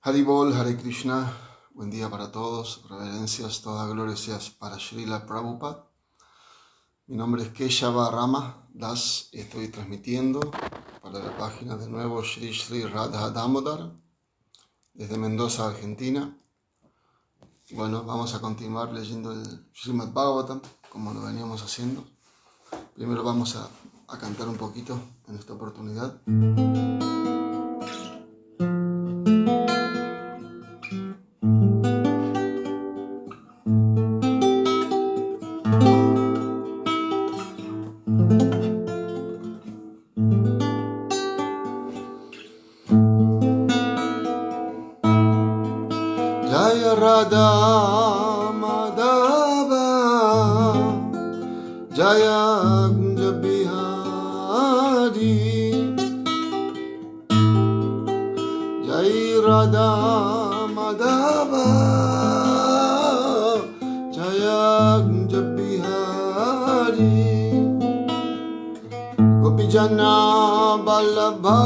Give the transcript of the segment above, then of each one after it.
Haribol, Hare Krishna, buen día para todos, reverencias, toda gloria seas para Srila Prabhupada. Mi nombre es Keshava Rama Das y estoy transmitiendo para la página de nuevo Sri Radha Damodar desde Mendoza, Argentina. Bueno, vamos a continuar leyendo el Srimad Bhagavatam como lo veníamos haciendo. Primero vamos a cantar un poquito en esta oportunidad. Jaya Radha Madhava Jaya Kunja Bihari Jai Radha Madhava Jaya Kunja Bihari Gopijana Vallabha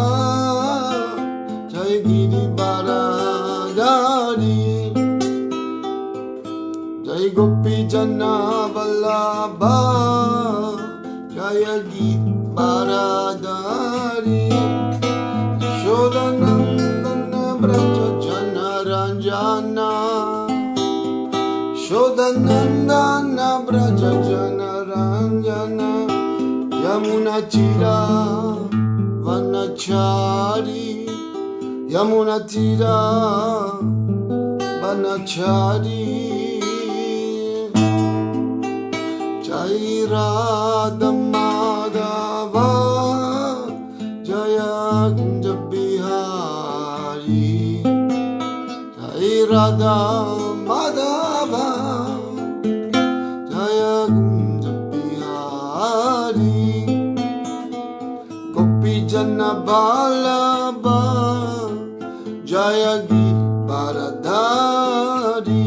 Jai Giri Baradari Jai Gopi Jana Vallabha Jaya Git Baradari Shodanandana Braja Jana Ranjana Shodanandana Braja Jana Ranjana Yamuna Tira Vanachari Yamuna Tira Vanachari Jai Radha Madhava Jaya Kunja Bihari Jai Radha Madhava Jaya Kunja Bihari Gopi Jana Vallabha Jaya Giri Baradari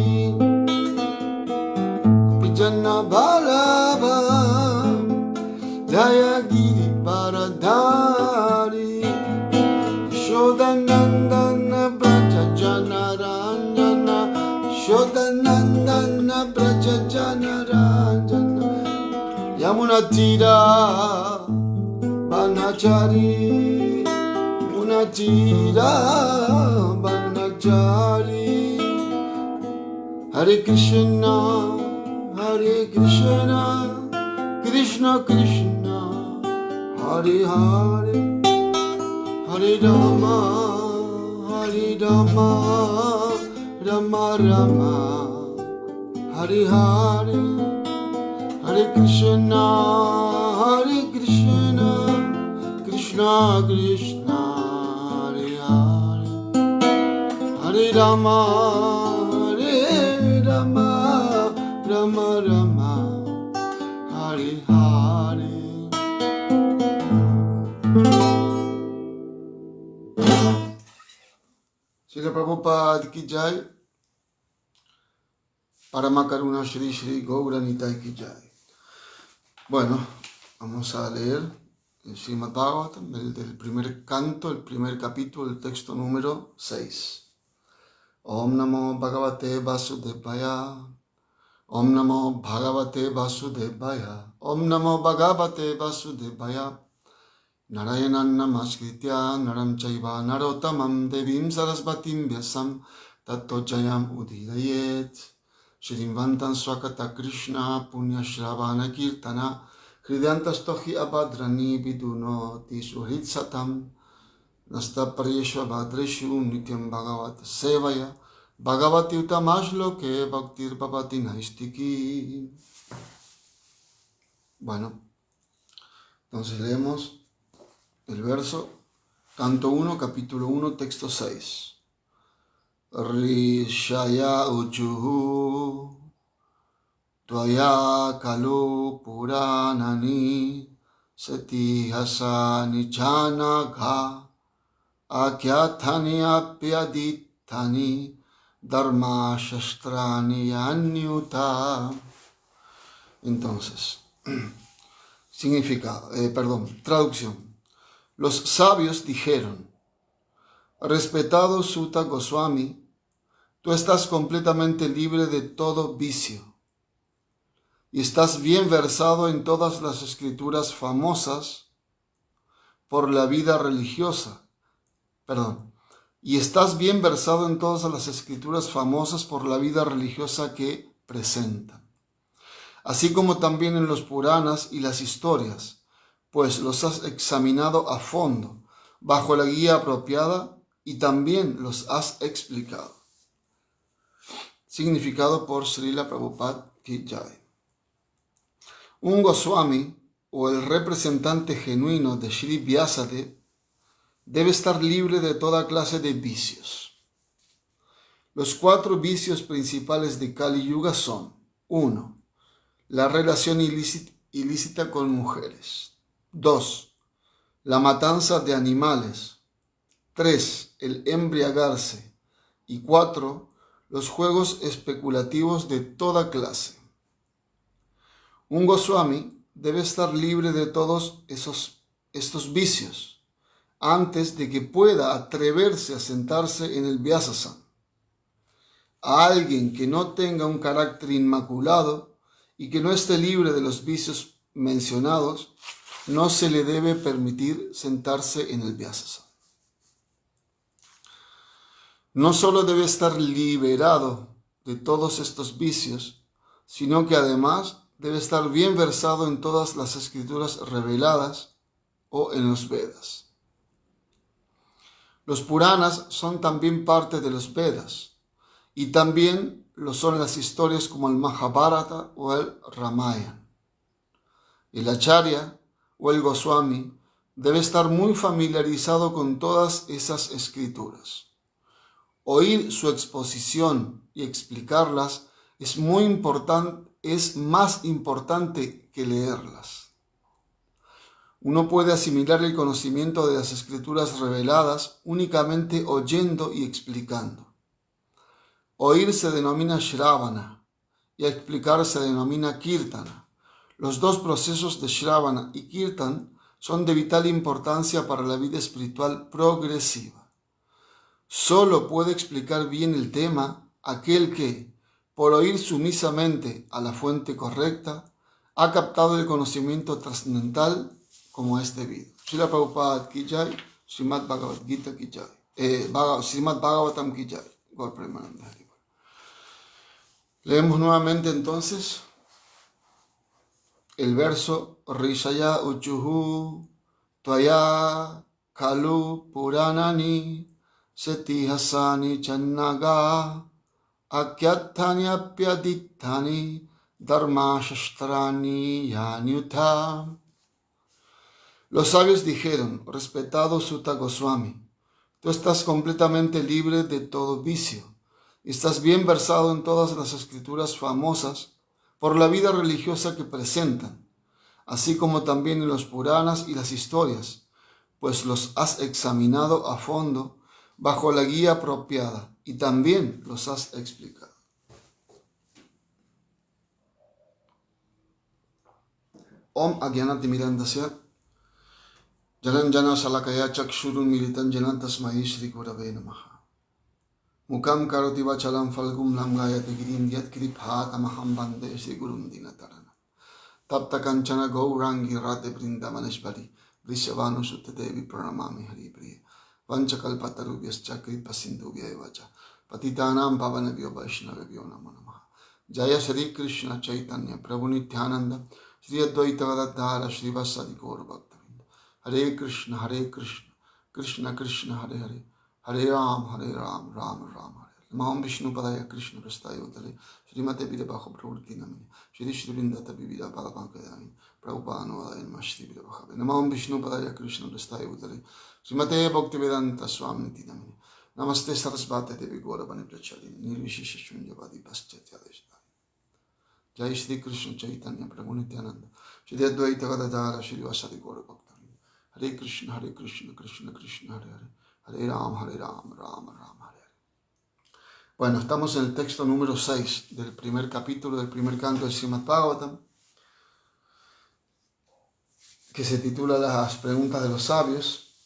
Jana Vallabha Jaya Giri Baradari Shodanandana Braja Jana Ranjana Shodanandana Braja Jana Ranjana Yamuna Tira Vanachari Yamuna Tira Vanachari Hare Krishna Hare Krishna, Krishna Krishna, Hare Hare, Hare Rama, Hare Rama, Rama Rama, Hare Hare, Hare Krishna, Krishna Krishna, Hare Hare, Hare Rama, Hare Rama. Rama Rama Hare Hare. Srila Prabhupada ki jai. Paramakaruna Shri Shri Gaura Nitai ki jai. Bueno, vamos a leer el Srimad Bhagavatam, del primer canto, el primer capítulo, el texto número 6. Om Namo Bhagavate Vasudevaya. Om Namo Bhagavate Vasudevaya. Om Namo Bhagavate Vasudevaya. Narayanan Namaskritya Naram Chaiva Narotamam Devim Sarasvatim Vyasam Tato Jayam Udhirayet. Shrimvantan Swakata Krishna Punya Shravana Kirtana Hridyantastohi Abhadrani Vidunoti Suhrit Satam Nasta Pariyeshva Bhadreshu Nityam Bhagavat Sevaya Bhagavati Utamashlo que Bhaktir Bhavati Naistiki. Bueno, entonces leemos el verso, canto 1, capítulo 1, texto 6. Rishaya Uchuhu Tvaya Kalu Puranani Sati Hasani Chanagha Akyathani Apyaditani Dharma Shastrani Anyuta. Entonces, significado, traducción. Los sabios dijeron: Respetado Sutta Goswami, tú estás completamente libre de todo vicio y estás bien versado en todas las escrituras famosas por la vida religiosa. Y estás bien versado en todas las escrituras famosas por la vida religiosa que presentan, así como también en los Puranas y las historias, pues los has examinado a fondo, bajo la guía apropiada, y también los has explicado. Significado por Srila Prabhupada Ki Jai. Un Goswami, o el representante genuino de Sri Vyasadeva, debe estar libre de toda clase de vicios. Los 4 vicios principales de Kali Yuga son: 1. La relación ilícita con mujeres. 2. La matanza de animales. 3. El embriagarse. Y 4. Los juegos especulativos de toda clase. Un Goswami debe estar libre de todos estos vicios antes de que pueda atreverse a sentarse en el Vyasasana. A alguien que no tenga un carácter inmaculado y que no esté libre de los vicios mencionados, no se le debe permitir sentarse en el Vyasasana. No solo debe estar liberado de todos estos vicios, sino que además debe estar bien versado en todas las escrituras reveladas o en los Vedas. Los Puranas son también parte de los Vedas, y también lo son las historias como el Mahabharata o el Ramayana. El Acharya o el Goswami debe estar muy familiarizado con todas esas escrituras. Oír su exposición y explicarlas es más importante que leerlas. Uno puede asimilar el conocimiento de las escrituras reveladas únicamente oyendo y explicando. Oír se denomina Shravana y explicar se denomina Kirtana. Los 2 procesos de Shravana y Kirtan son de vital importancia para la vida espiritual progresiva. Solo puede explicar bien el tema aquel que, por oír sumisamente a la fuente correcta, ha captado el conocimiento trascendental como es debido. Srila Prabhupada Ki Jai, Srimad Bhagavad Gita Ki Jai, Srimad Bhagavatam Ki Jai. Leemos nuevamente entonces el verso Rishaya Uchuhu Tvaya Kalu Puranani Seti Hasani Channaga Akyathani Apyadithani Dharma Shastrani Yanyutha. Los sabios dijeron: respetado Sutta Goswami, tú estás completamente libre de todo vicio y estás bien versado en todas las escrituras famosas por la vida religiosa que presentan, así como también en los Puranas y las historias, pues los has examinado a fondo bajo la guía apropiada y también los has explicado. Om Agyanatimirandasya Jananjana Salakaya Chakshurun Militan Janantasmai Shri Gurave Namaha. Mukam Karoti Vachalam Falgum Langayati Girim Yat Kriphatamaham Bande Shri Gurum Dinatarana. Tapta Kanchana Gaurangi Rate Brindamaneshvari Rishavanu Suttadevi Pranamami Hari Priya. Vanchakalpatarubhyascha Kripasindhubhya Evacha Patitanam Pavanabhyo Vaishnavabhyo Namo Namaha. Jaya Shri Krishna Chaitanya Prabhu Nityananda Shri Advaita Gadadhara Shri Vasadi Gaura Bhaktavinda. Hare Krishna Krishna Krishna Hare Hare Hare Ram Ram Ram Hare. Namah Vishnu Padaya Krishna Prastaya Utale Srimate Vidabhaja Pravurti Namini Shri Shri Vrindata Vivida Padapankayani Prabhupada Novadaya Namashri Vidabhaja. Namah Vishnu Padaya Krishna Prastaya Utale Srimate Bhaktivedanta Swami Namini Namaste Sarasvate Devi Gauravani Prachalini Nirvishisha Shunyavadi Paschatya Deshtani. Jai Shri Krishna Chaitanya Prabhu Nityananda Shri Advaita Gadadhara Shri Vasadi Gaura Bhaktavinda. Hare Krishna Krishna Krishna Hare Hare Hare Ram Ram Ram Hare. Bueno, estamos en el texto número 6 del primer capítulo del primer canto del Srimad Bhagavatam, que se titula Las preguntas de los sabios.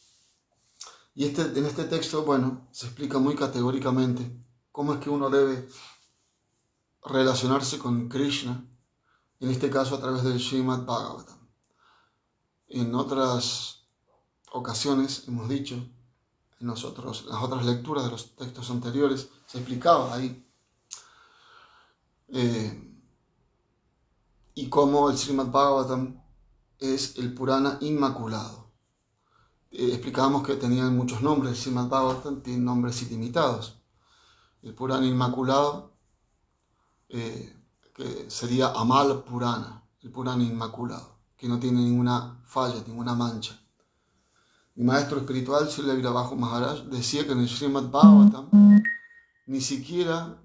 Y en este texto, bueno, se explica muy categóricamente cómo es que uno debe relacionarse con Krishna, en este caso a través del Srimad Bhagavatam. En otras ocasiones hemos dicho, en las otras lecturas de los textos anteriores, se explicaba ahí y cómo el Srimad Bhagavatam es el Purana inmaculado. Explicábamos que tenían muchos nombres, el Srimad Bhagavatam tiene nombres ilimitados. El Purana inmaculado, que sería Amal Purana, el Purana inmaculado, que no tiene ninguna falla, ninguna mancha. Mi maestro espiritual, Srila Virabhaja Maharaj, decía que en el Srimad Bhagavatam ni siquiera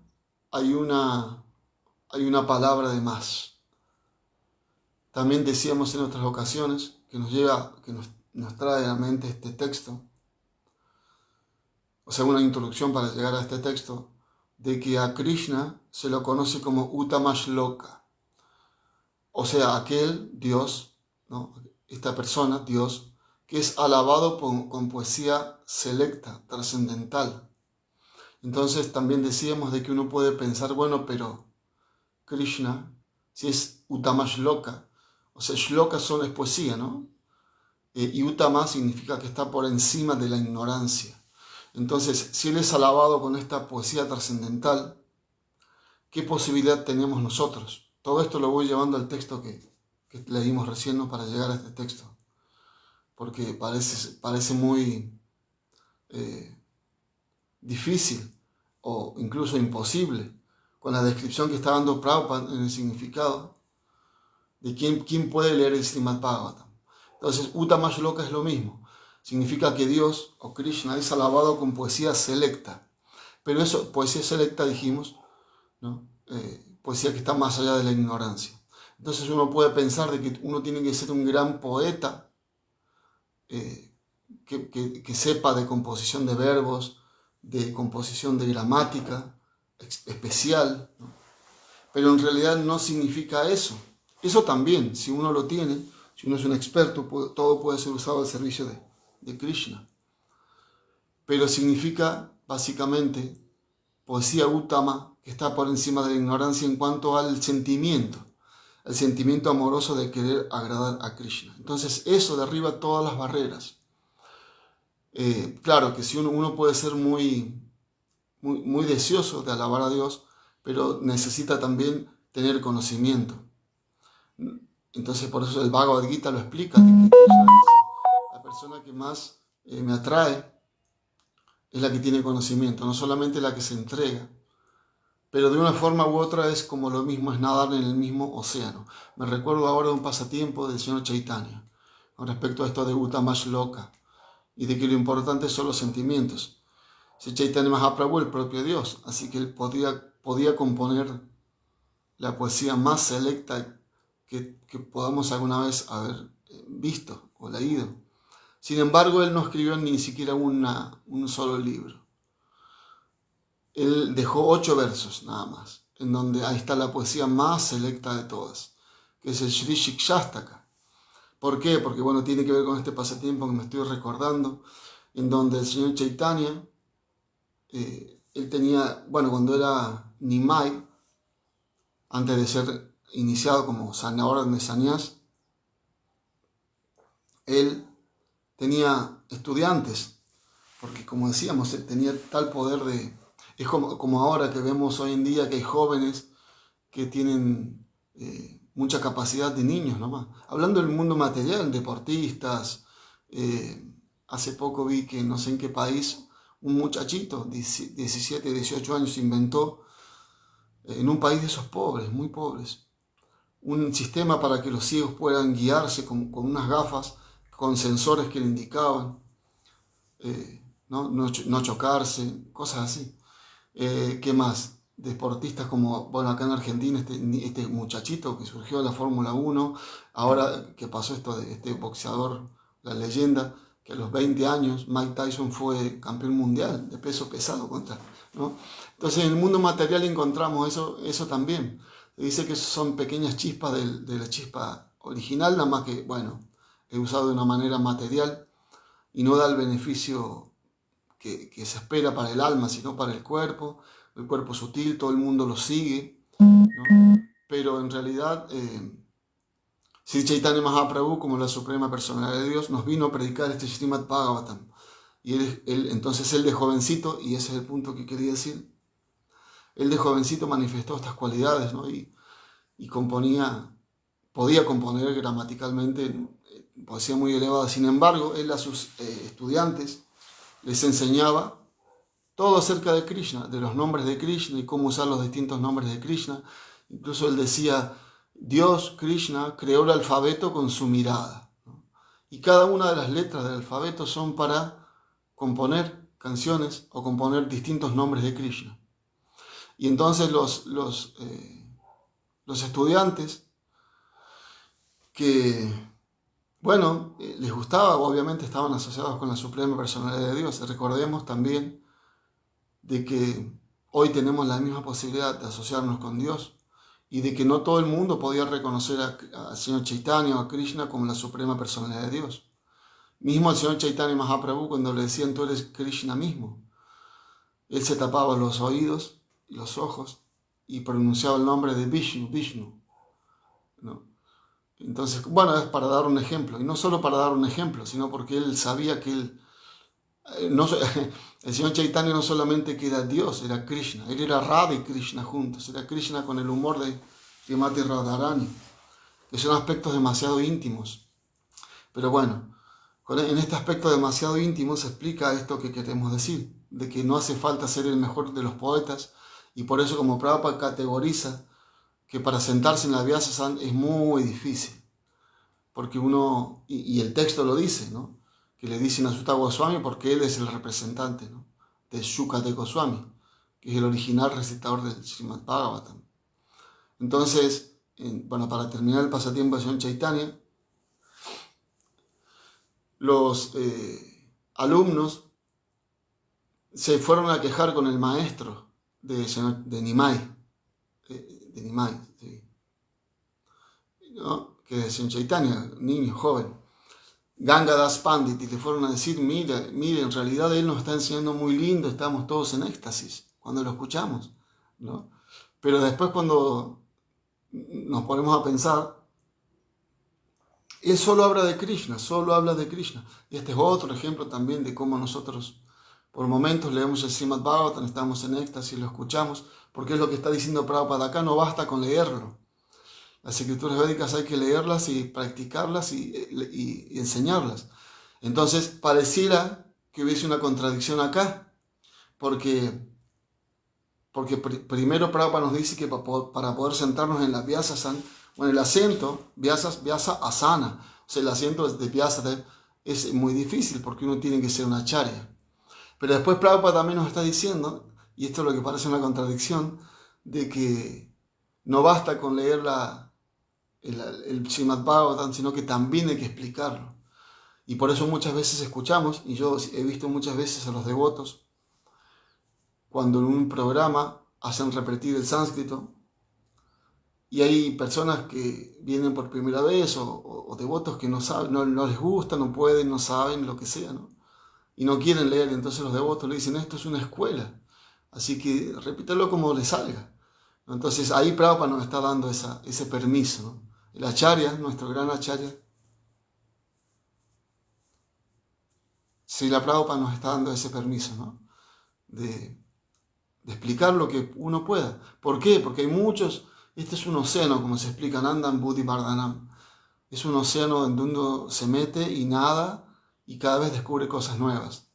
hay una palabra de más. También decíamos en otras ocasiones que nos trae a la mente este texto, o sea, una introducción para llegar a este texto, de que a Krishna se lo conoce como Uttama Shloka, o sea, aquel Dios, ¿no? Esta persona, Dios, que es alabado con poesía selecta, trascendental. Entonces también decíamos de que uno puede pensar, bueno, pero Krishna, si es Uttama Shloka, o sea, Shloka es poesía, ¿no? Y Uttama significa que está por encima de la ignorancia. Entonces, si Él es alabado con esta poesía trascendental, ¿qué posibilidad tenemos nosotros? Todo esto lo voy llevando al texto que leímos recién, ¿no? Para llegar a este texto, porque parece muy difícil o incluso imposible con la descripción que está dando Prabhupada en el significado de quién puede leer el Srimad Bhagavatam. Entonces, Uttama Shloka es lo mismo. Significa que Dios o Krishna es alabado con poesía selecta. Pero eso, poesía selecta dijimos, ¿no? Poesía que está más allá de la ignorancia. Entonces uno puede pensar de que uno tiene que ser un gran poeta que sepa de composición de verbos, de composición de gramática especial, ¿no? Pero en realidad no significa eso. Eso también, si uno lo tiene, si uno es un experto, todo puede ser usado al servicio de Krishna. Pero significa básicamente poesía uttama, que está por encima de la ignorancia en cuanto al sentimiento, el sentimiento amoroso de querer agradar a Krishna. Entonces eso derriba todas las barreras. Claro que si uno puede ser muy deseoso de alabar a Dios, pero necesita también tener conocimiento. Entonces por eso el Bhagavad Gita lo explica, de que Krishna dice, la persona que más me atrae es la que tiene conocimiento, no solamente la que se entrega, pero de una forma u otra es como lo mismo, es nadar en el mismo océano. Me recuerdo ahora de un pasatiempo del señor Chaitanya con respecto a esto de Uttama Shloka y de que lo importante son los sentimientos. Si Chaitanya Mahaprabhu, el propio Dios, así que él podía componer la poesía más selecta que podamos alguna vez haber visto o leído. Sin embargo, él no escribió ni siquiera un solo libro. Él dejó 8 versos nada más, en donde ahí está la poesía más selecta de todas, que es el Shri Shikshastaka. ¿Por qué? Porque bueno, tiene que ver con este pasatiempo que me estoy recordando, en donde el señor Chaitanya, él tenía, bueno, cuando era Nimai, antes de ser iniciado como orden de Sannyas, él tenía estudiantes, porque como decíamos, él tenía tal poder de... Es como ahora que vemos hoy en día que hay jóvenes que tienen mucha capacidad de niños nomás. Hablando del mundo material, deportistas, hace poco vi que no sé en qué país un muchachito, 17, 18 años, inventó en un país de esos pobres, muy pobres, un sistema para que los ciegos puedan guiarse con unas gafas, con sensores que le indicaban, no chocarse, cosas así. ¿Qué más? Deportistas como, bueno, acá en Argentina, este muchachito que surgió de la Fórmula 1, ahora que pasó esto de este boxeador, la leyenda, que a los 20 años Mike Tyson fue campeón mundial de peso pesado ¿no? Entonces en el mundo material encontramos eso también. Se dice que son pequeñas chispas de la chispa original, nada más que, bueno, es usado de una manera material y no da el beneficio que se espera para el alma, sino para el cuerpo sutil, todo el mundo lo sigue, ¿no? Pero en realidad, Sri Chaitanya Mahaprabhu, como la suprema personalidad de Dios, nos vino a predicar este Srimad Bhagavatam. Y entonces él de jovencito, y ese es el punto que quería decir, él de jovencito manifestó estas cualidades, ¿no? Y podía componer gramaticalmente poesía muy elevada. Sin embargo, él a sus estudiantes les enseñaba todo acerca de Krishna, de los nombres de Krishna y cómo usar los distintos nombres de Krishna. Incluso él decía, Dios, Krishna, creó el alfabeto con su mirada, ¿no? Y cada una de las letras del alfabeto son para componer canciones o componer distintos nombres de Krishna. Y entonces los estudiantes que, bueno, les gustaba, obviamente estaban asociados con la suprema personalidad de Dios. Recordemos también de que hoy tenemos la misma posibilidad de asociarnos con Dios y de que no todo el mundo podía reconocer al Señor Chaitanya o a Krishna como la suprema personalidad de Dios. Mismo el Señor Chaitanya Mahaprabhu, cuando le decían tú eres Krishna mismo, él se tapaba los oídos y los ojos y pronunciaba el nombre de Vishnu, ¿no? Entonces, bueno, es para dar un ejemplo, y no solo para dar un ejemplo, sino porque él sabía que el Señor Chaitanya no solamente que era Dios, era Krishna, él era Radha y Krishna juntos, era Krishna con el humor de Srimati Radharani, que son aspectos demasiado íntimos. Pero bueno, en este aspecto demasiado íntimo se explica esto que queremos decir, de que no hace falta ser el mejor de los poetas, y por eso como Prabhupada categoriza que para sentarse en la Vyasa es muy difícil, porque uno, y el texto lo dice, ¿no? Que le dicen a Sutta Goswami porque él es el representante, ¿no? De Shukadeva Goswami, que es el original recitador del Srimad Bhagavatam. Entonces, bueno, para terminar el pasatiempo de Señor Chaitanya, los alumnos se fueron a quejar con el maestro de Nimai, ¿sí? ¿No? Que es Señor Chaitanya, niño, joven, Gangadas Pandit, y le fueron a decir, mire, en realidad él nos está enseñando muy lindo, estamos todos en éxtasis cuando lo escuchamos, ¿no? Pero después cuando nos ponemos a pensar, él solo habla de Krishna, Y este es otro ejemplo también de cómo nosotros por momentos leemos el Srimad Bhagavatam, estamos en éxtasis, lo escuchamos, porque es lo que está diciendo Prabhupada acá, no basta con leerlo. Las escrituras védicas hay que leerlas y practicarlas y enseñarlas. Entonces pareciera que hubiese una contradicción acá, porque primero Prabhupada nos dice que para poder sentarnos en la Vyasa, o en el asiento, Vyasa asana, o sea, el asiento de Vyasa es muy difícil porque uno tiene que ser una acharya. Pero después Prabhupada también nos está diciendo, y esto es lo que parece una contradicción, de que no basta con leer el Srimad Bhagavatam, sino que también hay que explicarlo. Y por eso muchas veces escuchamos, y yo he visto muchas veces a los devotos, cuando en un programa hacen repetir el sánscrito, y hay personas que vienen por primera vez, o devotos que no saben, no les gusta, no pueden, no saben, lo que sea, ¿no? Y no quieren leer, entonces los devotos le dicen, esto es una escuela, así que repítelo como le salga. Entonces ahí Prabhupada nos está dando ese permiso, ¿no? El acharya, nuestro gran acharya, Srila Prabhupada nos está dando ese permiso, ¿no? De explicar lo que uno pueda. ¿Por qué? Porque hay muchos, este es un océano, como se explica en Anandam Buddhi Vardhanam. Es un océano donde uno se mete y nada y cada vez descubre cosas nuevas.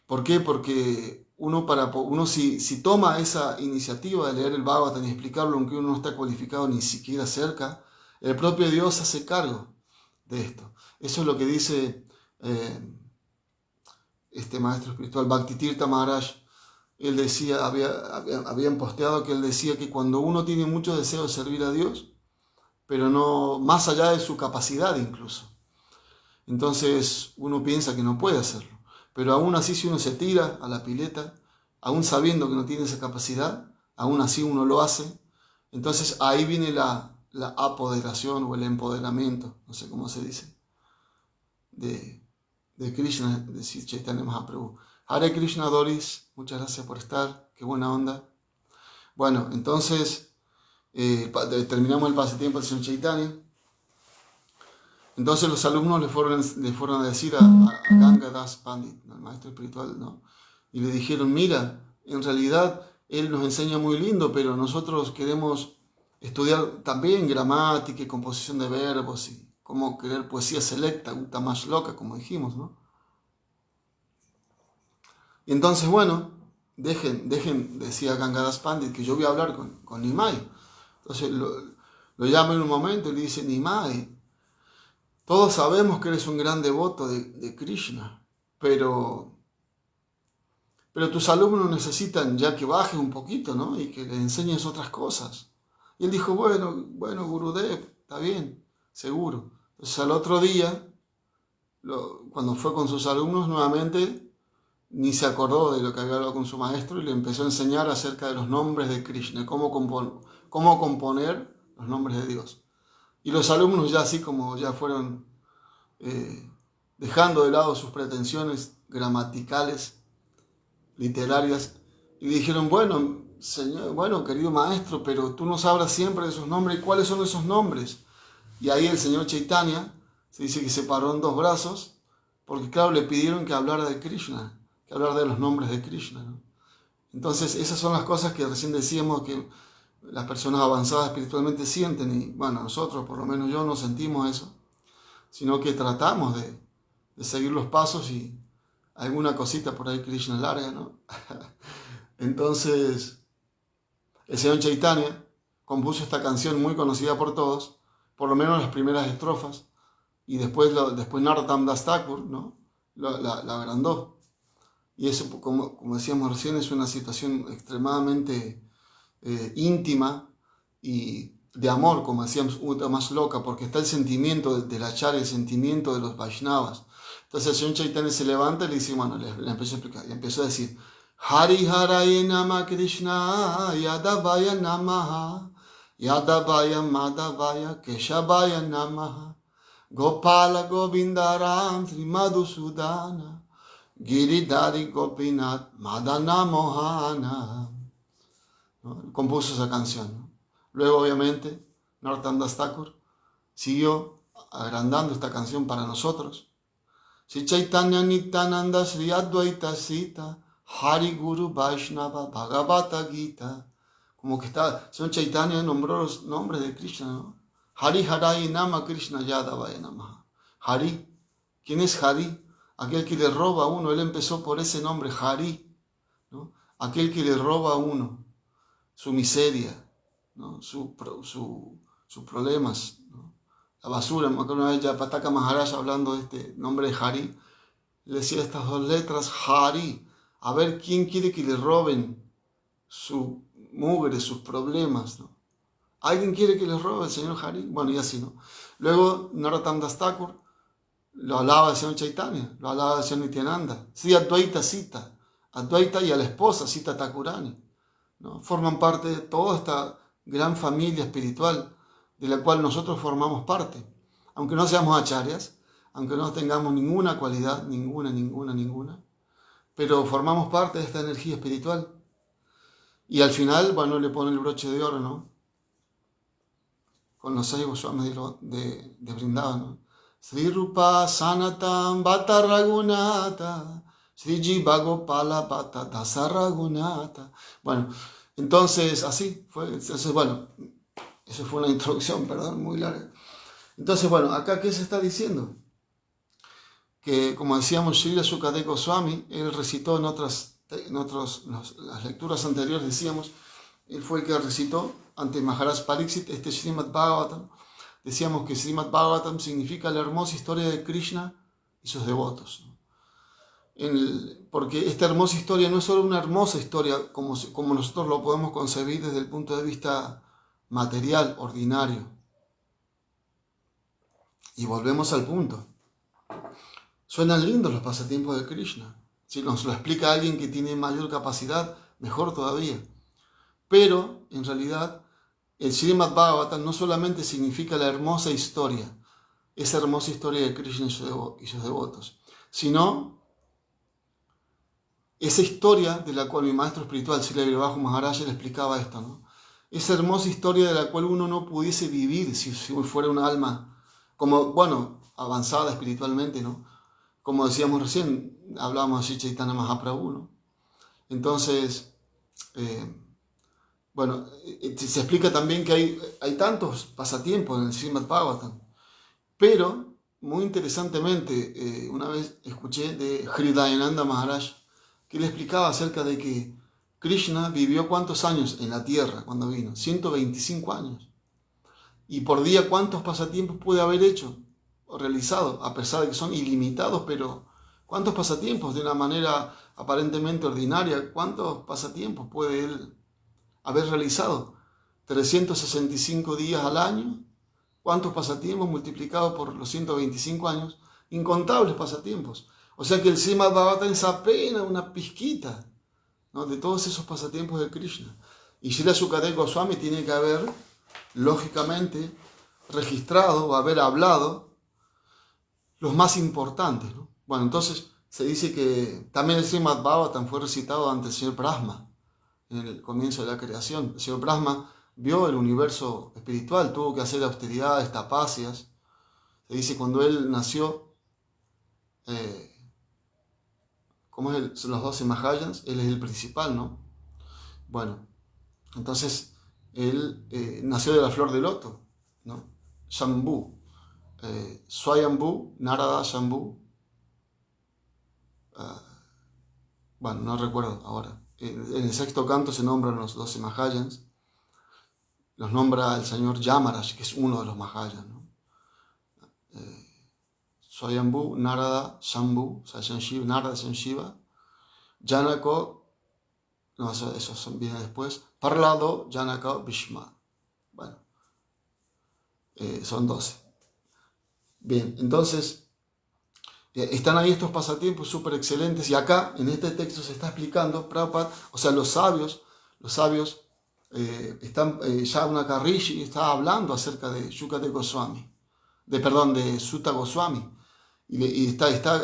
¿Por qué? Porque uno si toma esa iniciativa de leer el Bhagavatam y explicarlo, aunque uno no está cualificado ni siquiera cerca, el propio Dios hace cargo de esto. Eso es lo que dice este maestro espiritual, Bhaktitirtha Maharaj. Él decía, habían posteado que él decía que cuando uno tiene mucho deseo de servir a Dios, pero no más allá de su capacidad incluso, entonces uno piensa que no puede hacerlo. Pero aún así, si uno se tira a la pileta, aún sabiendo que no tiene esa capacidad, aún así uno lo hace. Entonces ahí viene la apoderación o el empoderamiento, no sé cómo se dice, de Krishna, de Chaitanya Mahaprabhu. Hare Krishna Doris, muchas gracias por estar, qué buena onda. Bueno, entonces terminamos el pasatiempo del Señor Chaitanya. Entonces los alumnos le fueron a decir a Ganga Das Pandit, ¿no?, el maestro espiritual, ¿no? Y le dijeron, mira, en realidad él nos enseña muy lindo, pero nosotros queremos estudiar también gramática y composición de verbos y cómo crear poesía selecta, más loca, como dijimos, ¿no? Y entonces, bueno, dejen, decía Ganga Das Pandit, que yo voy a hablar con Nimai. Entonces lo llama en un momento y le dice, Nimai, todos sabemos que eres un gran devoto de Krishna, pero tus alumnos necesitan ya que bajes un poquito, ¿no? Y que les enseñes otras cosas. Y él dijo, bueno, Gurudev, está bien, seguro. Entonces al otro día, cuando fue con sus alumnos nuevamente, ni se acordó de lo que había hablado con su maestro y le empezó a enseñar acerca de los nombres de Krishna, cómo componer los nombres de Dios. Y los alumnos ya así como ya fueron dejando de lado sus pretensiones gramaticales, literarias, y dijeron, bueno, querido maestro, pero tú nos hablas siempre de esos nombres, ¿y cuáles son esos nombres? Y ahí el señor Chaitanya se dice que se paró en dos brazos, porque claro, le pidieron que hablara de Krishna, que hablara de los nombres de Krishna, ¿no? Entonces esas son las cosas que recién decíamos que las personas avanzadas espiritualmente sienten, y bueno, nosotros, por lo menos yo, no sentimos eso, sino que tratamos de seguir los pasos y alguna cosita por ahí Krishna larga, ¿no? Entonces, el señor Chaitanya compuso esta canción muy conocida por todos, por lo menos las primeras estrofas, y después Narottam Das Thakur, ¿no?, la agrandó. Y eso, como decíamos recién, es una situación extremadamente íntima y de amor, como decíamos, más loca, porque está el sentimiento del acharya, el sentimiento de los Vaishnavas. Entonces el señor Chaitanya se levanta y le dice, bueno, le empezó a explicar, y empezó a decir, Hari Haraya Nama Krishna Yadavaya Namaha Yadavaya Madhavaya Keshavaya Namaha Gopala Govindaram Sri Madhusudana Giridhari Gopinath Madana Mohana, ¿no? Compuso esa canción, ¿no? Luego, obviamente, Narottam Das Thakur siguió agrandando esta canción para nosotros. Sri Chaitanya Nityananda Sri Advaita Sita Hari Guru Vaishnava Bhagavata Gita. Como que está, señor Chaitanya nombró los nombres de Krishna, ¿no? Hari Harai Nama Krishna Yadavaya Namaha. Hari, ¿quién es Hari? Aquel que le roba a uno. Él empezó por ese nombre, Hari, ¿no? Aquel que le roba a uno su miseria, ¿no?, sus problemas, ¿no?, la basura. Me acuerdo una vez ya Pataka Maharaj, hablando de este nombre de Hari, le decía estas dos letras, Hari, a ver quién quiere que le roben su mugre, sus problemas, ¿no? ¿Alguien quiere que le robe el señor Hari? Bueno, y así, ¿no? Luego Narottam Das Thakur lo hablaba del señor Chaitanya, lo hablaba del señor Nityananda, sí, Advaita Sita, Advaita y a la esposa Sita Thakurani, ¿no? Forman parte de toda esta gran familia espiritual de la cual nosotros formamos parte, aunque no seamos acharyas, aunque no tengamos ninguna cualidad, ninguna, pero formamos parte de esta energía espiritual. Y al final, bueno, le pone el broche de oro, ¿no?, con los 6 Goswamis de Vrindavan, ¿no? Sri Rupa Sanatam Bhatta Raghunatha Sri Jiva Gopala Bhatta Dasa Raghunatha. Bueno, entonces así fue. Entonces, bueno, eso fue una introducción, perdón, muy larga. Entonces, bueno, acá ¿qué se está diciendo? Que, como decíamos, Srila Sukadeva Goswami, él recitó las lecturas anteriores, decíamos, él fue el que recitó ante Maharaj Pariksit este Srimad Bhagavatam. Decíamos que Srimad Bhagavatam significa la hermosa historia de Krishna y sus devotos, ¿no? Porque esta hermosa historia no es solo una hermosa historia como nosotros lo podemos concebir desde el punto de vista material, ordinario. Y volvemos al punto. Suenan lindos los pasatiempos de Krishna. Si nos lo explica alguien que tiene mayor capacidad, mejor todavía. Pero, en realidad, el Srimad Bhagavatam no solamente significa la hermosa historia, esa hermosa historia de Krishna y sus devotos, sino esa historia de la cual mi maestro espiritual, Srila Virabhaja Maharaj, le explicaba esto, ¿no? Esa hermosa historia de la cual uno no pudiese vivir si fuera un alma, como, bueno, avanzada espiritualmente, ¿no? Como decíamos recién, hablábamos de Chaitanya Mahaprabhu, ¿no? Entonces, bueno, se explica también que hay tantos pasatiempos en el Srimad Bhagavatam, pero, muy interesantemente, una vez escuché de Hridayananda Maharaj, que le explicaba acerca de que Krishna vivió ¿cuántos años en la tierra cuando vino? 125 años. Y por día, ¿cuántos pasatiempos puede haber hecho o realizado? A pesar de que son ilimitados, pero ¿cuántos pasatiempos de una manera aparentemente ordinaria? ¿Cuántos pasatiempos puede él haber realizado? 365 días al año. ¿Cuántos pasatiempos multiplicados por los 125 años? Incontables pasatiempos. O sea que el Srimad Bhagavatam es apenas una pizquita, ¿no?, de todos esos pasatiempos de Krishna. Y Srila Sukadeva Goswami tiene que haber, lógicamente, registrado o haber hablado los más importantes, ¿no? Bueno, entonces se dice que también el Srimad Bhagavatam fue recitado ante el señor Brahma en el comienzo de la creación. El señor Brahma vio el universo espiritual, tuvo que hacer austeridades, tapacias. Se dice cuando él nació, ¿cómo es son los 12 Mahayans? Él es el principal, ¿no? Bueno, entonces él nació de la flor de loto, ¿no? Shambhu, Swayambhu, Narada Shambhu, bueno, no recuerdo ahora. En el sexto canto se nombran los 12 Mahayans, los nombra el señor Yamaraj, que es uno de los Mahayans, ¿no? Swayambhu, Narada, Shambhu, o sea, Shiva, Narada, Shiva, Janako, no, eso viene después, Parlado, Janaka, Bhishma. Bueno, son 12. Bien, entonces, están ahí estos pasatiempos súper excelentes, y acá, en este texto se está explicando, Prabhupada, o sea, los sabios, están, Yamunaka Rishi está hablando acerca de Shukadeva Goswami, de Sutta Goswami, y está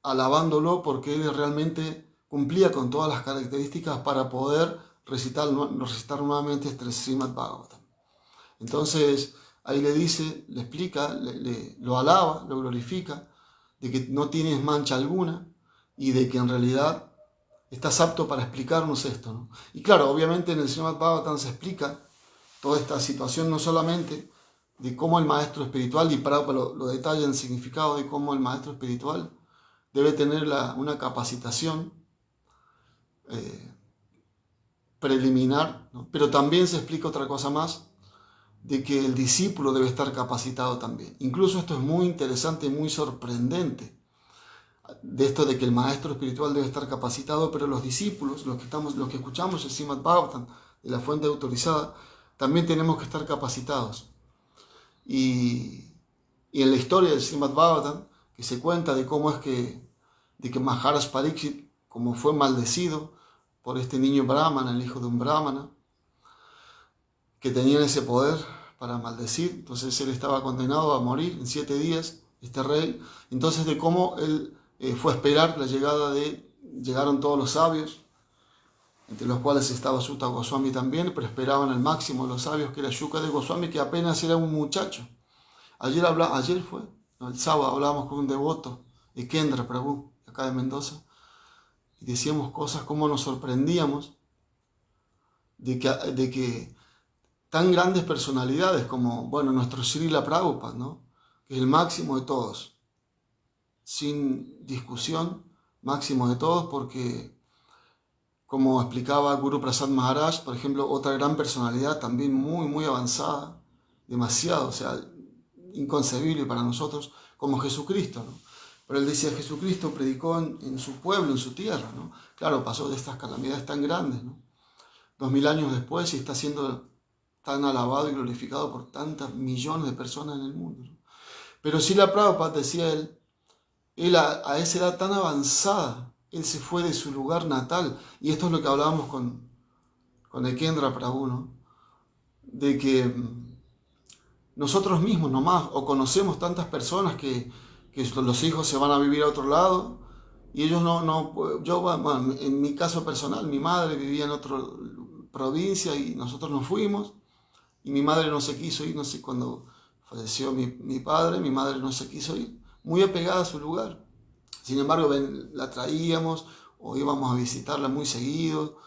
alabándolo porque él realmente cumplía con todas las características para poder recitar nuevamente este Srimad Bhagavatam. Entonces ahí le dice, le explica, lo alaba, lo glorifica, de que no tienes mancha alguna y de que en realidad estás apto para explicarnos esto, ¿no? Y claro, obviamente en el Srimad Bhagavatam se explica toda esta situación, no solamente de cómo el maestro espiritual, y Prabhupada lo detalla en el significado de cómo el maestro espiritual debe tener una capacitación preliminar, ¿no? Pero también se explica otra cosa más, de que el discípulo debe estar capacitado también. Incluso esto es muy interesante y muy sorprendente, de esto de que el maestro espiritual debe estar capacitado, pero los discípulos, los que escuchamos el Srimad Bhagavatam de la fuente autorizada, también tenemos que estar capacitados. Y en la historia del Srimad Bhagavatam, que se cuenta de cómo es de que Maharaj Pariksit, como fue maldecido por este niño brahmana, el hijo de un brahmana, que tenía ese poder para maldecir, entonces él estaba condenado a morir en 7 días, este rey. Entonces de cómo él fue a esperar la llegaron todos los sabios, entre los cuales estaba Sutta Goswami también, pero esperaban al máximo los sabios, que era Shukadeva Goswami, que apenas era un muchacho. El sábado hablábamos con un devoto de Kendra Prabhu, acá de Mendoza, y decíamos cosas como nos sorprendíamos de que tan grandes personalidades como, bueno, nuestro Srila Prabhupada, ¿no?, que es el máximo de todos, sin discusión, máximo de todos, porque, como explicaba Guru Prasad Maharaj, por ejemplo, otra gran personalidad también muy, muy avanzada, demasiado, o sea, inconcebible para nosotros, como Jesucristo, ¿no? Pero él decía, Jesucristo predicó en su pueblo, en su tierra, ¿no? Claro, pasó de estas calamidades tan grandes, ¿no? 2000 años después, y está siendo tan alabado y glorificado por tantas millones de personas en el mundo, ¿no? Pero Srila Prabhupada, decía él a esa edad tan avanzada, él se fue de su lugar natal, y esto es lo que hablábamos con Ekendra Prabhu, ¿no?, de que nosotros mismos nomás, o conocemos tantas personas que los hijos se van a vivir a otro lado, y ellos yo, bueno, en mi caso personal, mi madre vivía en otra provincia y nosotros nos fuimos, y mi madre no se quiso ir, no sé, cuando falleció mi padre, mi madre no se quiso ir, muy apegada a su lugar. Sin embargo, la traíamos o íbamos a visitarla muy seguido,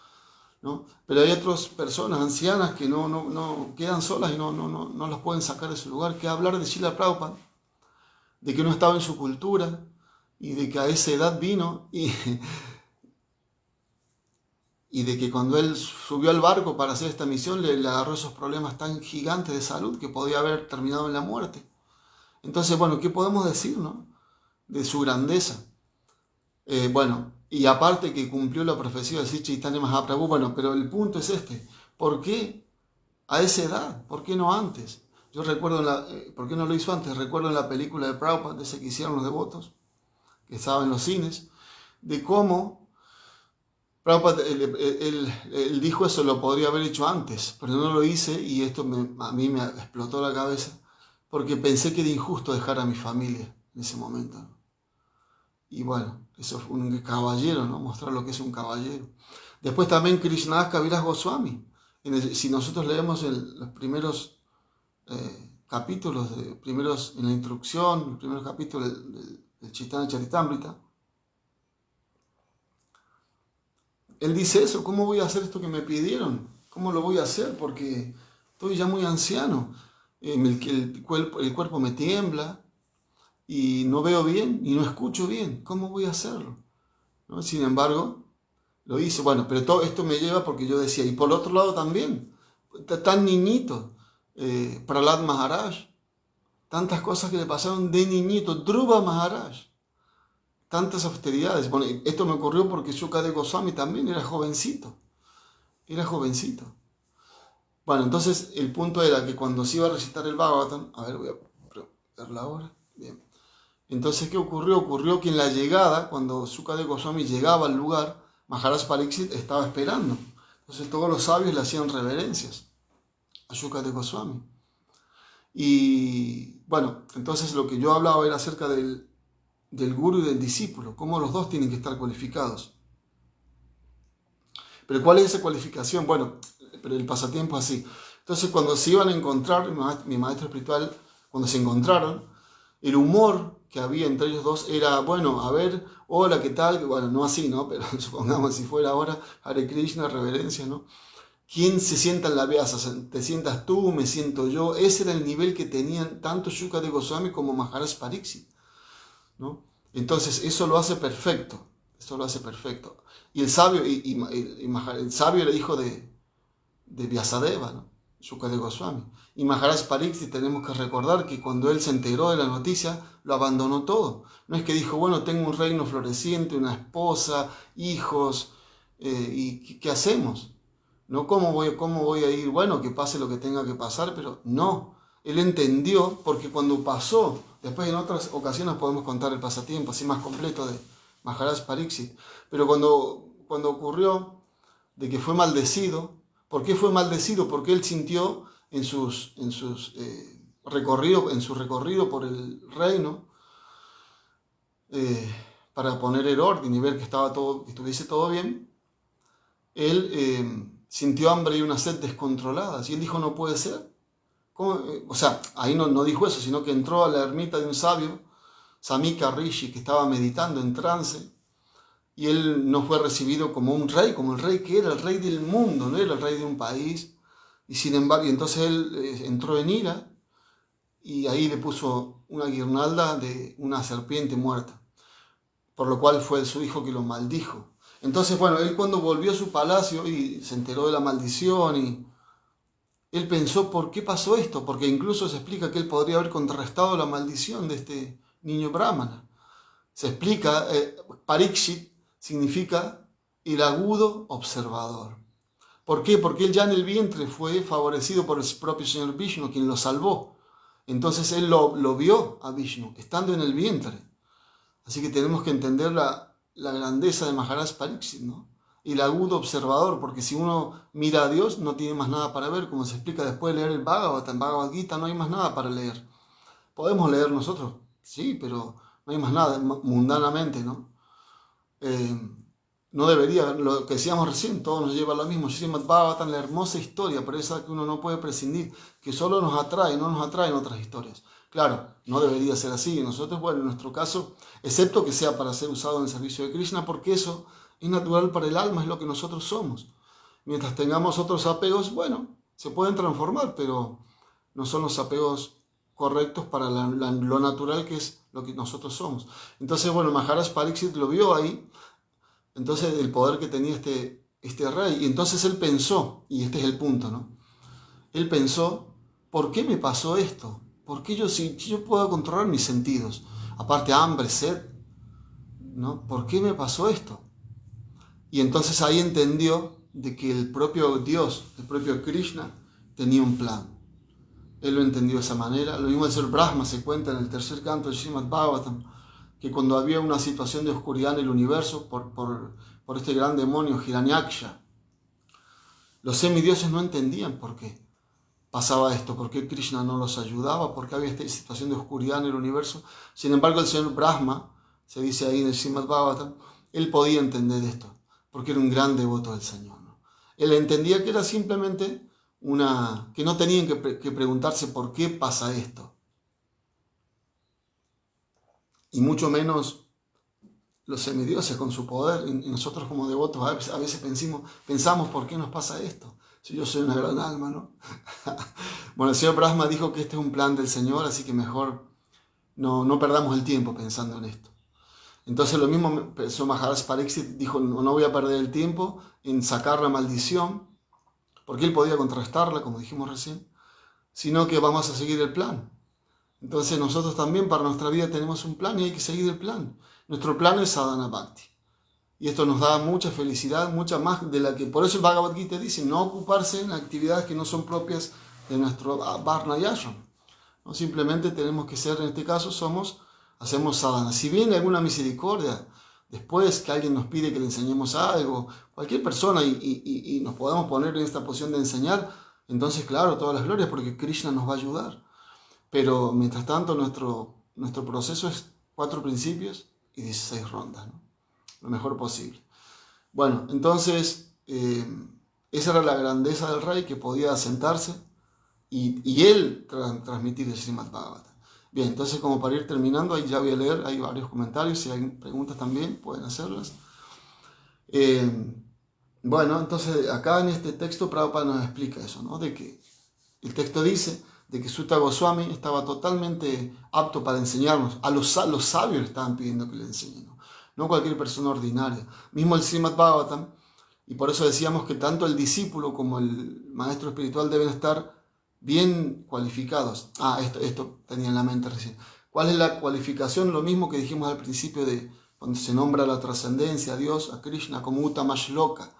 ¿no? Pero hay otras personas ancianas que no quedan solas y no las pueden sacar de su lugar. Que hablar de Srila Prabhupada, de que no estaba en su cultura y de que a esa edad vino y de que cuando él subió al barco para hacer esta misión le agarró esos problemas tan gigantes de salud que podía haber terminado en la muerte. Entonces, bueno, ¿qué podemos decir, no? De su grandeza. Bueno, y aparte que cumplió la profecía de Sri Chaitanya Mahaprabhu, bueno, pero el punto es este: ¿por qué a esa edad? ¿Por qué no antes? Yo recuerdo, ¿por qué no lo hizo antes? Recuerdo en la película de Prabhupada, de ese que hicieron los devotos, que estaba en los cines, de cómo Prabhupada, él dijo eso, lo podría haber hecho antes, pero no lo hice, y esto a mí me explotó la cabeza, porque pensé que era injusto dejar a mi familia en ese momento. Y bueno, eso fue un caballero, ¿no? Mostrar lo que es un caballero. Después también Krishnadas Kaviraj Goswami. Si nosotros leemos los primeros capítulos, en la introducción, los primeros capítulos del Chaitanya Charitamrita, él dice eso: ¿cómo voy a hacer esto que me pidieron? ¿Cómo lo voy a hacer? Porque estoy ya muy anciano, el cuerpo me tiembla, y no veo bien y no escucho bien. ¿Cómo voy a hacerlo? ¿No? Sin embargo, lo hice. Bueno, pero todo esto me lleva porque yo decía, y por otro lado también, tan niñito, Prahlad Maharaj, tantas cosas que le pasaron de niñito, Dhruva Maharaj, tantas austeridades. Bueno, esto me ocurrió porque Shukadeva Goswami también era jovencito. Bueno, entonces el punto era que cuando se iba a recitar el Bhagavatam, a ver, voy a verla ahora, bien. Entonces, ¿qué ocurrió? Ocurrió que en la llegada, cuando Shukadeva Goswami llegaba al lugar, Maharaj Pariksit estaba esperando. Entonces todos los sabios le hacían reverencias a Shukadeva Goswami. Y bueno, entonces lo que yo hablaba era acerca del guru y del discípulo, cómo los dos tienen que estar cualificados. Pero ¿cuál es esa cualificación? Bueno, pero el pasatiempo es así. Entonces cuando se iban a encontrar, mi maestro espiritual, cuando se encontraron, el humor que había entre ellos dos era, bueno, a ver, hola, ¿qué tal? Bueno, no así, ¿no? Pero supongamos si fuera ahora, Hare Krishna, reverencia, ¿no? ¿Quién se sienta en la vyasa? ¿Te sientas tú? ¿Me siento yo? Ese era el nivel que tenían tanto Shukadeva Goswami como Maharaj Pariksit, ¿no? Entonces, eso lo hace perfecto. Y el sabio, el sabio era hijo de Vyasadeva, ¿no? Shukadeva Goswami. Y Maharaj Pariksit, tenemos que recordar que cuando él se enteró de la noticia, lo abandonó todo. No es que dijo, bueno, tengo un reino floreciente, una esposa, hijos, ¿y qué hacemos? ¿No? ¿Cómo voy a ir? Bueno, que pase lo que tenga que pasar, pero no. Él entendió, porque cuando pasó, después en otras ocasiones podemos contar el pasatiempo así más completo de Maharaj Pariksit, pero cuando ocurrió de que fue maldecido. ¿Por qué fue maldecido? Porque él sintió en su recorrido por el reino, para poner el orden y ver que estuviese todo bien, él sintió hambre y una sed descontroladas. Y él dijo, no puede ser. O sea, ahí no dijo eso, sino que entró a la ermita de un sabio, Samika Rishi, que estaba meditando en trance, y él no fue recibido como un rey, como el rey que era, el rey del mundo, no era el rey de un país. Y sin embargo, entonces él entró en ira y ahí le puso una guirnalda de una serpiente muerta, por lo cual fue su hijo que lo maldijo. Entonces, bueno, él cuando volvió a su palacio y se enteró de la maldición, y él pensó, ¿por qué pasó esto? Porque incluso se explica que él podría haber contrarrestado la maldición de este niño brahmana. Se explica, Pariksit significa el agudo observador. ¿Por qué? Porque él ya en el vientre fue favorecido por el propio Señor Vishnu, quien lo salvó. Entonces él lo vio a Vishnu, estando en el vientre. Así que tenemos que entender la grandeza de Maharaj Pariksit, ¿no? Y el agudo observador, porque si uno mira a Dios no tiene más nada para ver, como se explica después de leer el Bhagavatam, Bhagavad Gita, no hay más nada para leer. Podemos leer nosotros, sí, pero no hay más nada, mundanamente, ¿no? no debería, lo que decíamos recién, todo nos lleva a lo mismo. Srimad Bhagavatam, la hermosa historia, pero esa que uno no puede prescindir, que solo nos atrae, no nos atraen otras historias. Claro, no debería ser así. Nosotros, bueno, en nuestro caso, excepto que sea para ser usado en el servicio de Krishna, porque eso es natural para el alma, es lo que nosotros somos. Mientras tengamos otros apegos, bueno, se pueden transformar, pero no son los apegos correctos para lo natural que es lo que nosotros somos. Entonces, bueno, Maharaj Pariksit lo vio ahí, entonces el poder que tenía este rey, y entonces él pensó, y este es el punto, ¿no? Él pensó, ¿por qué me pasó esto? ¿Por qué si yo puedo controlar mis sentidos? Aparte hambre, sed, ¿no? ¿Por qué me pasó esto? Y entonces ahí entendió de que el propio Dios, el propio Krishna, tenía un plan. Él lo entendió de esa manera. Lo mismo del Señor Brahma se cuenta en el tercer canto del Srimad Bhagavatam, que cuando había una situación de oscuridad en el universo por este gran demonio Hiranyaksha, los semidioses no entendían por qué pasaba esto, por qué Krishna no los ayudaba, por qué había esta situación de oscuridad en el universo. Sin embargo, el Señor Brahma, se dice ahí en el Srimad Bhagavatam, él podía entender esto, porque era un gran devoto del Señor, ¿no? Él entendía que era simplemente que no tenían que preguntarse por qué pasa esto. Y mucho menos los semidioses con su poder, y nosotros como devotos a veces pensamos por qué nos pasa esto, si yo soy una gran alma, ¿no? Bueno, el señor Brahma dijo que este es un plan del Señor, así que mejor no perdamos el tiempo pensando en esto. Entonces lo mismo pensó Maharaj Pariksit, dijo, no voy a perder el tiempo en sacar la maldición, porque él podía contrarrestarla, como dijimos recién, sino que vamos a seguir el plan. Entonces nosotros también para nuestra vida tenemos un plan y hay que seguir el plan. Nuestro plan es Sadhana Bhakti. Y esto nos da mucha felicidad, mucha más de la que... Por eso el Bhagavad Gita dice, no ocuparse en actividades que no son propias de nuestro Varna y Ashram. ¿No? Simplemente tenemos que ser, en este caso, hacemos sadhana. Si viene alguna misericordia, después que alguien nos pide que le enseñemos algo, cualquier persona y nos podamos poner en esta posición de enseñar, entonces claro, todas las glorias, porque Krishna nos va a ayudar. Pero mientras tanto nuestro proceso es 4 principios y 16 rondas, ¿no? Lo mejor posible. Bueno, entonces esa era la grandeza del rey, que podía sentarse y él transmitir el Srimad Bhagavatam. Bien, entonces como para ir terminando, ahí ya voy a leer, hay varios comentarios, si hay preguntas también pueden hacerlas. Bueno, entonces acá en este texto Prabhupada nos explica eso, ¿no? De que el texto dice de que Sutta Goswami estaba totalmente apto para enseñarnos. A los sabios le estaban pidiendo que le enseñen, ¿no? No cualquier persona ordinaria. Mismo el Srimad Bhagavatam, y por eso decíamos que tanto el discípulo como el maestro espiritual deben estar bien cualificados. Esto tenía en la mente recién. ¿Cuál es la cualificación? Lo mismo que dijimos al principio de cuando se nombra la trascendencia a Dios, a Krishna, como Uttama Shloka,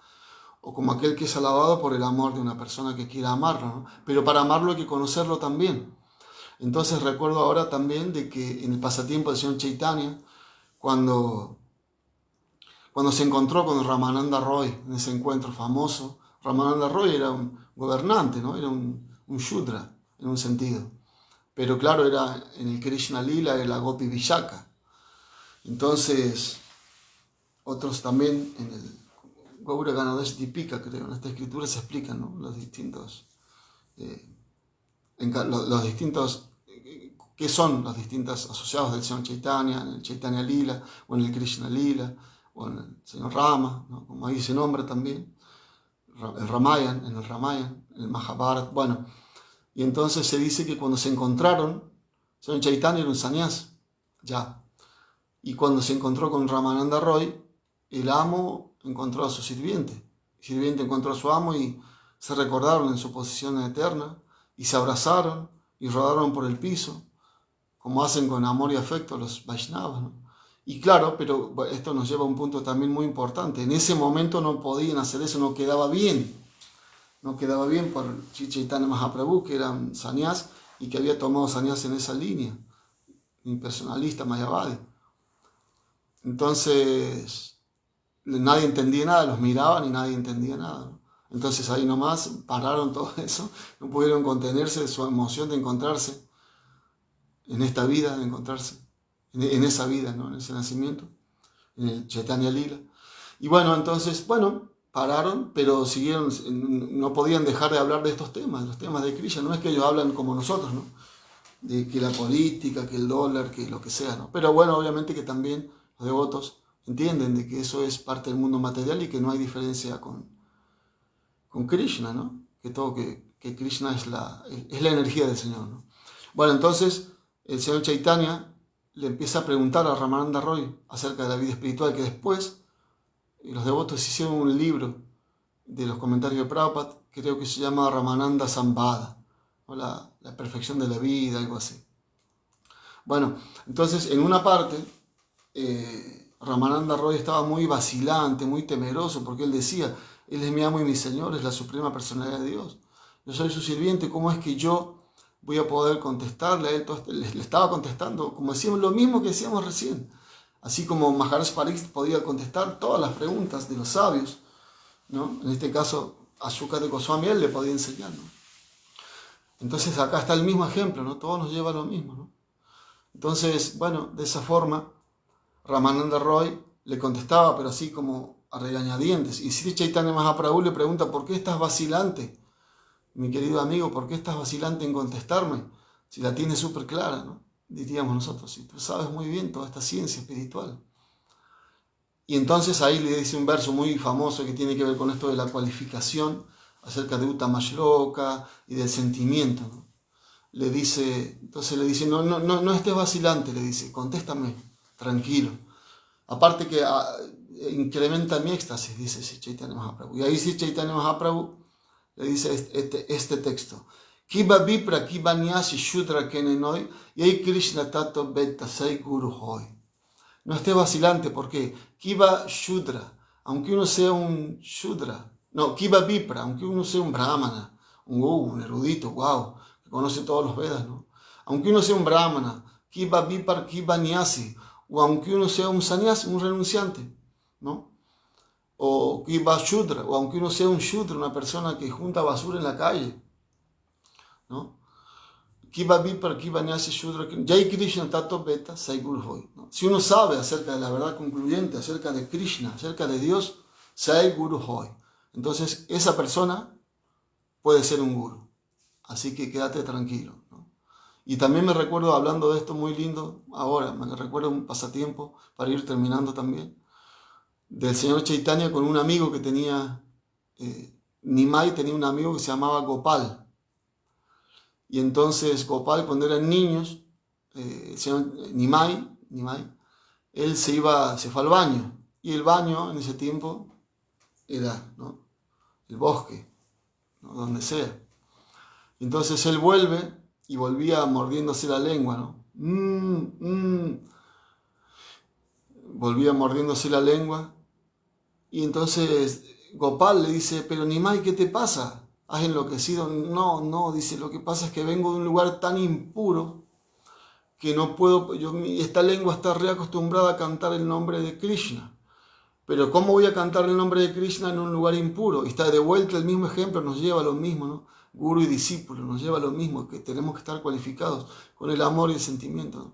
o como aquel que es alabado por el amor de una persona que quiera amarlo, ¿no? Pero para amarlo hay que conocerlo también. Entonces recuerdo ahora también de que en el pasatiempo del señor Chaitanya, cuando se encontró con Ramananda Roy, en ese encuentro famoso, Ramananda Roy era un gobernante, ¿no? Era un Shudra en un sentido. Pero claro, era en el Krishna Lila, era la Gopi Vishaka. Entonces, otros también en el Gaura Ganadesh Dipika, creo, en esta escritura se explican, ¿no? Los distintos, qué son los distintos asociados del Señor Chaitanya, en el Chaitanya Lila, o en el Krishna Lila, o en el Señor Rama, ¿no? Como ahí se nombra también, el Ramayan, en el Mahabharata, bueno. Y entonces se dice que cuando se encontraron, el Señor Chaitanya era un sannyas, ya. Y cuando se encontró con Ramananda Roy, el amo encontró a su sirviente. El sirviente encontró a su amo y se recordaron en su posición eterna y se abrazaron y rodaron por el piso, como hacen con amor y afecto los Vaishnavas, ¿no? Y claro, pero esto nos lleva a un punto también muy importante. En ese momento no podían hacer eso, no quedaba bien. No quedaba bien por Sri Chaitanya Mahaprabhu, que era un sannyas y que había tomado sannyas en esa línea, impersonalista, mayavadi. Entonces, nadie entendía nada, los miraban y nadie entendía nada, ¿no? Entonces ahí nomás pararon todo eso, no pudieron contenerse de su emoción de encontrarse en esta vida, de encontrarse en esa vida, ¿no? En ese nacimiento. en el Chaitanya Lila. Y bueno, entonces, pararon, pero siguieron, no podían dejar de hablar de estos temas, los temas de Krishna. No es que ellos hablan como nosotros, ¿no? De que la política, que el dólar, que lo que sea, ¿no? Pero bueno, obviamente que también los devotos entienden de que eso es parte del mundo material y que no hay diferencia con Krishna, ¿no? Que Krishna es la energía del Señor, ¿no? Bueno, entonces el Señor Chaitanya le empieza a preguntar a Ramananda Roy acerca de la vida espiritual, que después los devotos hicieron un libro de los comentarios de Prabhupada, creo que se llama Ramananda Sambhada, o la perfección de la vida, algo así. Bueno, entonces en una parte Ramananda Roy estaba muy vacilante, muy temeroso, porque él decía, Él es mi amo y mi Señor, es la suprema personalidad de Dios. Yo soy su sirviente, ¿cómo es que yo voy a poder contestarle a él? Le estaba contestando, como decíamos, lo mismo que decíamos recién. Así como Maharaj Pariksit podía contestar todas las preguntas de los sabios, ¿no? En este caso, a Shukadeva Goswami él le podía enseñar, ¿no? Entonces acá está el mismo ejemplo, ¿no? Todo nos lleva a lo mismo, ¿no? Entonces, bueno, de esa forma, Ramananda Roy le contestaba, pero así como a regañadientes. Y Sri Chaitanya Mahaprabhu le pregunta, ¿por qué estás vacilante? Mi querido amigo, ¿por qué estás vacilante en contestarme? Si la tienes súper clara, ¿no? Diríamos nosotros, si tú sabes muy bien toda esta ciencia espiritual. Y entonces ahí le dice un verso muy famoso que tiene que ver con esto de la cualificación acerca de Uttama Shloka y del sentimiento, ¿no? Entonces le dice, no estés vacilante, le dice, contéstame, tranquilo. Aparte que incrementa mi éxtasis, dice Chaitanya Mahaprabhu. Y ahí sí Chaitanya Mahaprabhu le dice este texto. Kiba vipra, kiba nyasi shudra kenenoi, y Krishna tato beta sai guru hoy. No esté vacilante, porque kiba shudra, aunque uno sea un shudra, no, kiba vipra, aunque uno sea un brahmana, un erudito, wow, que conoce todos los Vedas, ¿no? Aunque uno sea un brahmana, kiba vipra, kiba nyasi, o aunque uno sea un sannyasi, un renunciante, ¿no? O kiba shudra, o aunque uno sea un shudra, una persona que junta basura en la calle, ¿no? Kiba vipra, kiba nyasi shudra, Jai Krishna tato beta sai guru hoy. Si uno sabe acerca de la verdad concluyente, acerca de Krishna, acerca de Dios, sai guru hoy. Entonces esa persona puede ser un guru. Así que quédate tranquilo, ¿no? Y también me recuerdo, hablando de esto muy lindo, ahora me recuerdo un pasatiempo, para ir terminando también, del señor Chaitanya con un amigo que tenía, Nimai tenía un amigo que se llamaba Gopal. Y entonces Gopal, cuando eran niños, el señor Nimai, él se fue al baño. Y el baño en ese tiempo era, ¿no?, el bosque, ¿no?, donde sea. Entonces él vuelve y volvía mordiéndose la lengua, ¿no? Volvía mordiéndose la lengua. Y entonces Gopal le dice, pero Nimai, ¿qué te pasa? ¿Has enloquecido? No, dice, lo que pasa es que vengo de un lugar tan impuro que no puedo, esta lengua está reacostumbrada a cantar el nombre de Krishna. Pero ¿cómo voy a cantar el nombre de Krishna en un lugar impuro? Y está de vuelta el mismo ejemplo, nos lleva a lo mismo, ¿no? Guru y discípulo, nos lleva a lo mismo, que tenemos que estar cualificados con el amor y el sentimiento, ¿no?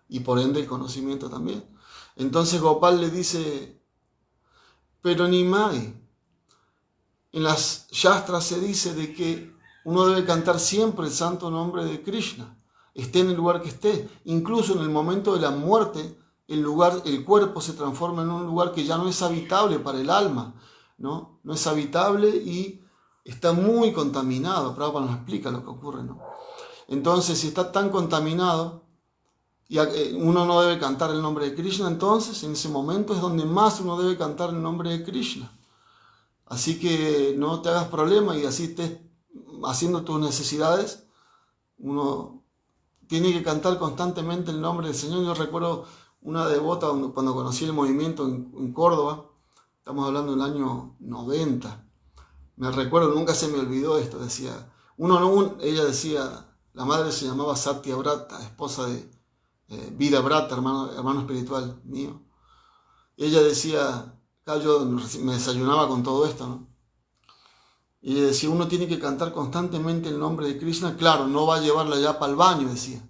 Y por ende el conocimiento también. Entonces Gopal le dice, pero Nimai, en las Shastras se dice de que uno debe cantar siempre el santo nombre de Krishna, esté en el lugar que esté. Incluso en el momento de la muerte, el cuerpo se transforma en un lugar que ya no es habitable para el alma, ¿no? No es habitable y está muy contaminado. Prabhupada nos explica lo que ocurre, ¿no? Entonces, si está tan contaminado, y uno no debe cantar el nombre de Krishna, entonces en ese momento es donde más uno debe cantar el nombre de Krishna. Así que no te hagas problema y así estés haciendo tus necesidades. Uno tiene que cantar constantemente el nombre del Señor. Yo recuerdo una devota cuando conocí el movimiento en Córdoba, estamos hablando del año 90. Me recuerdo, nunca se me olvidó esto. Decía, ella decía, la madre se llamaba Satya Brata, esposa de Vida Brata, hermano espiritual mío. Y ella decía, yo me desayunaba con todo esto, ¿no? Y ella decía, uno tiene que cantar constantemente el nombre de Krishna. Claro, no va a llevarla ya para el baño, decía.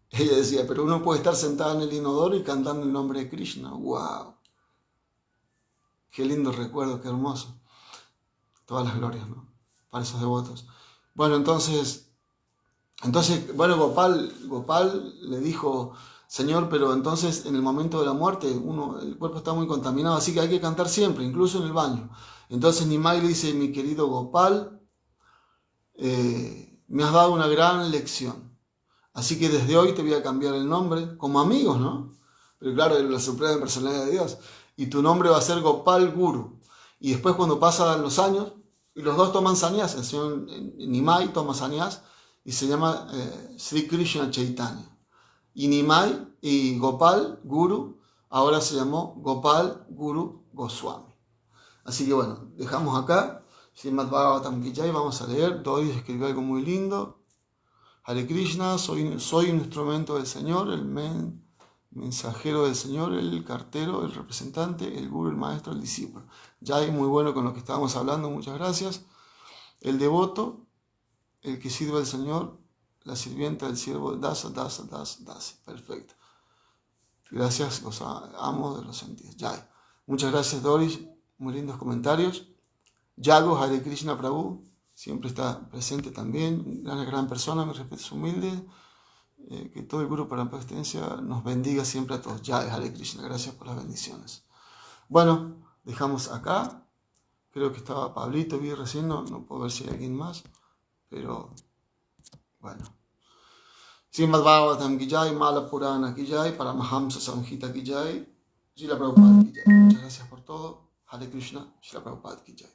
Ella decía, pero uno puede estar sentada en el inodoro y cantando el nombre de Krishna. ¡Wow! Qué lindo recuerdo, qué hermoso. Todas las glorias, ¿no? Para esos devotos. Bueno, entonces, bueno, Gopal le dijo, Señor, pero entonces en el momento de la muerte el cuerpo está muy contaminado, así que hay que cantar siempre, incluso en el baño. Entonces Nimai le dice, mi querido Gopal, me has dado una gran lección. Así que desde hoy te voy a cambiar el nombre, como amigos, ¿no? Pero claro, la suprema personalidad de Dios. Y tu nombre va a ser Gopal Guru. Y después cuando pasan los años, y los dos toman sannyas, el señor Nimai toma sannyas, y se llama Sri Krishna Chaitanya. Y Nimai y Gopal Guru ahora se llamó Gopal Guru Goswami. Así que bueno, dejamos acá. Srimad Bhagavatam Ki Jai, vamos a leer. Doris escribió algo muy lindo. Hare Krishna, soy un instrumento del Señor, el mensajero del Señor, el cartero, el representante, el guru, el maestro, el discípulo. Jai, muy bueno con lo que estábamos hablando, muchas gracias. El devoto, el que sirve al Señor, la sirvienta del siervo, dasa. Perfecto. Gracias, los amo de los sentidos. Jai. Muchas gracias, Doris. Muy lindos comentarios. Yago, Hare Krishna Prabhu, siempre está presente también. Una gran persona, mi respeto es humilde. Que todo el grupo para la asistencia nos bendiga siempre a todos. Jai, Hare Krishna. Gracias por las bendiciones. Bueno, dejamos acá. Creo que estaba Pablito, vi recién, no puedo ver si hay alguien más. Pero, bueno. Srimad Bhagavatam Ki Jai, Mala Purana Ki Jai, Paramahamsa Samhita Ki Jai, Srila Prabhupada Ki Jai. Muchas gracias por todo. Hare Krishna, Srila Prabhupada Ki Jai.